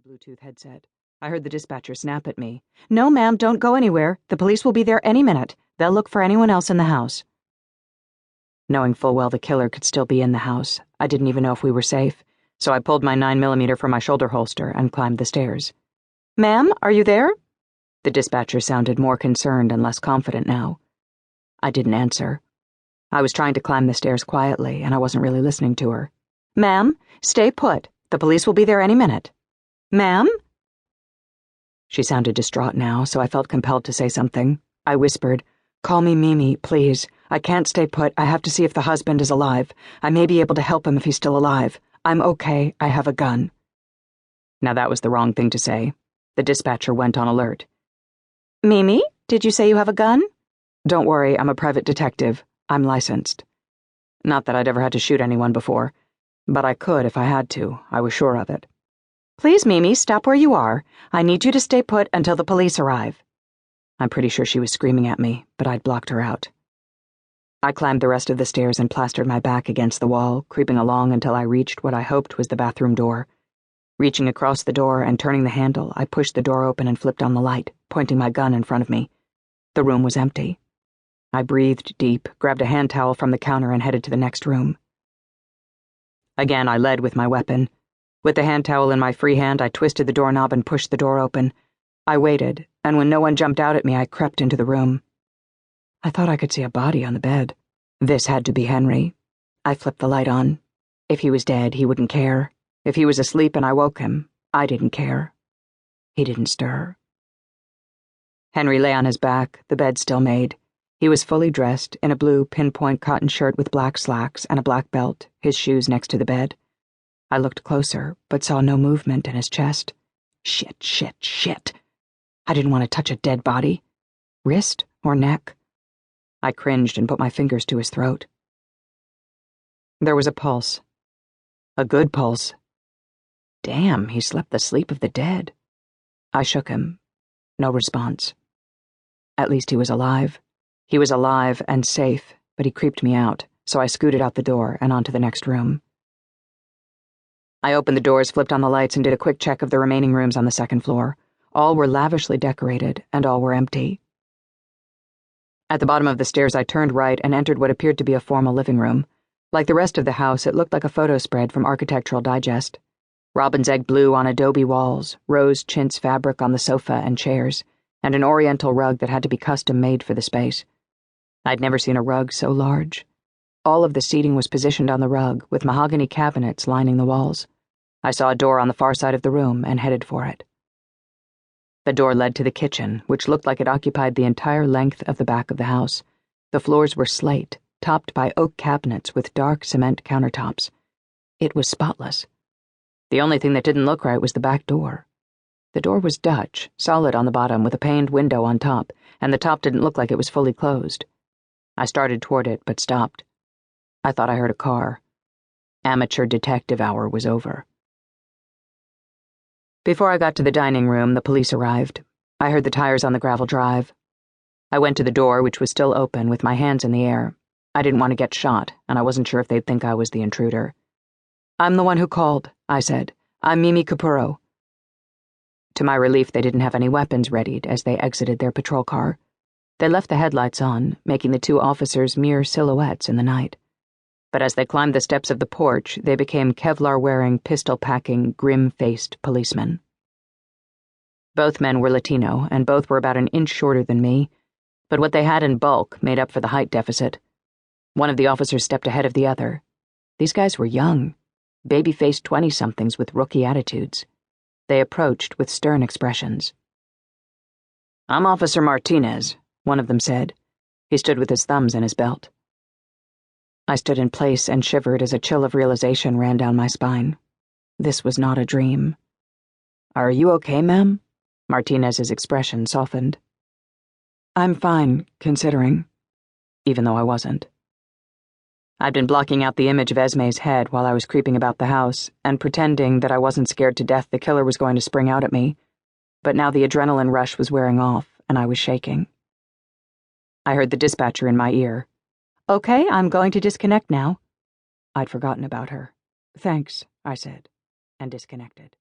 Bluetooth headset. I heard the dispatcher snap at me. "No, ma'am, don't go anywhere. The police will be there any minute. They'll look for anyone else in the house." Knowing full well the killer could still be in the house, I didn't even know if we were safe, so I pulled my 9mm from my shoulder holster and climbed the stairs. "Ma'am, are you there?" The dispatcher sounded more concerned and less confident now. I didn't answer. I was trying to climb the stairs quietly, and I wasn't really listening to her. "Ma'am, stay put. The police will be there any minute." "Ma'am?" She sounded distraught now, so I felt compelled to say something. I whispered, "Call me Mimi, please. I can't stay put. I have to see if the husband is alive. I may be able to help him if he's still alive. I'm okay. I have a gun." Now that was the wrong thing to say. The dispatcher went on alert. "Mimi, did you say you have a gun?" "Don't worry, I'm a private detective. I'm licensed." Not that I'd ever had to shoot anyone before, but I could if I had to. I was sure of it. "Please, Mimi, stop where you are. I need you to stay put until the police arrive." I'm pretty sure she was screaming at me, but I'd blocked her out. I climbed the rest of the stairs and plastered my back against the wall, creeping along until I reached what I hoped was the bathroom door. Reaching across the door and turning the handle, I pushed the door open and flipped on the light, pointing my gun in front of me. The room was empty. I breathed deep, grabbed a hand towel from the counter, and headed to the next room. Again, I led with my weapon. With the hand towel in my free hand, I twisted the doorknob and pushed the door open. I waited, and when no one jumped out at me, I crept into the room. I thought I could see a body on the bed. This had to be Henry. I flipped the light on. If he was dead, he wouldn't care. If he was asleep and I woke him, I didn't care. He didn't stir. Henry lay on his back, the bed still made. He was fully dressed, in a blue pinpoint cotton shirt with black slacks and a black belt, his shoes next to the bed. I looked closer, but saw no movement in his chest. Shit. I didn't want to touch a dead body. Wrist or neck? I cringed and put my fingers to his throat. There was a pulse. A good pulse. Damn, he slept the sleep of the dead. I shook him. No response. At least he was alive. He was alive and safe, but he creeped me out, so I scooted out the door and onto the next room. I opened the doors, flipped on the lights, and did a quick check of the remaining rooms on the second floor. All were lavishly decorated, and all were empty. At the bottom of the stairs, I turned right and entered what appeared to be a formal living room. Like the rest of the house, it looked like a photo spread from Architectural Digest. Robin's egg blue on adobe walls, rose chintz fabric on the sofa and chairs, and an oriental rug that had to be custom-made for the space. I'd never seen a rug so large. All of the seating was positioned on the rug, with mahogany cabinets lining the walls. I saw a door on the far side of the room and headed for it. The door led to the kitchen, which looked like it occupied the entire length of the back of the house. The floors were slate, topped by oak cabinets with dark cement countertops. It was spotless. The only thing that didn't look right was the back door. The door was Dutch, solid on the bottom with a paned window on top, and the top didn't look like it was fully closed. I started toward it, but stopped. I thought I heard a car. Amateur detective hour was over. Before I got to the dining room, the police arrived. I heard the tires on the gravel drive. I went to the door, which was still open, with my hands in the air. I didn't want to get shot, and I wasn't sure if they'd think I was the intruder. "I'm the one who called," I said. "I'm Mimi Capurro." To my relief, they didn't have any weapons readied as they exited their patrol car. They left the headlights on, making the two officers mere silhouettes in the night. But as they climbed the steps of the porch, they became Kevlar-wearing, pistol-packing, grim-faced policemen. Both men were Latino, and both were about an inch shorter than me, but what they had in bulk made up for the height deficit. One of the officers stepped ahead of the other. These guys were young, baby-faced 20-somethings with rookie attitudes. They approached with stern expressions. "I'm Officer Martinez," one of them said. He stood with his thumbs in his belt. I stood in place and shivered as a chill of realization ran down my spine. This was not a dream. "Are you okay, ma'am?" Martinez's expression softened. "I'm fine, considering," even though I wasn't. I'd been blocking out the image of Esme's head while I was creeping about the house and pretending that I wasn't scared to death the killer was going to spring out at me, but now the adrenaline rush was wearing off and I was shaking. I heard the dispatcher in my ear. "Okay, I'm going to disconnect now." I'd forgotten about her. "Thanks," I said, and disconnected.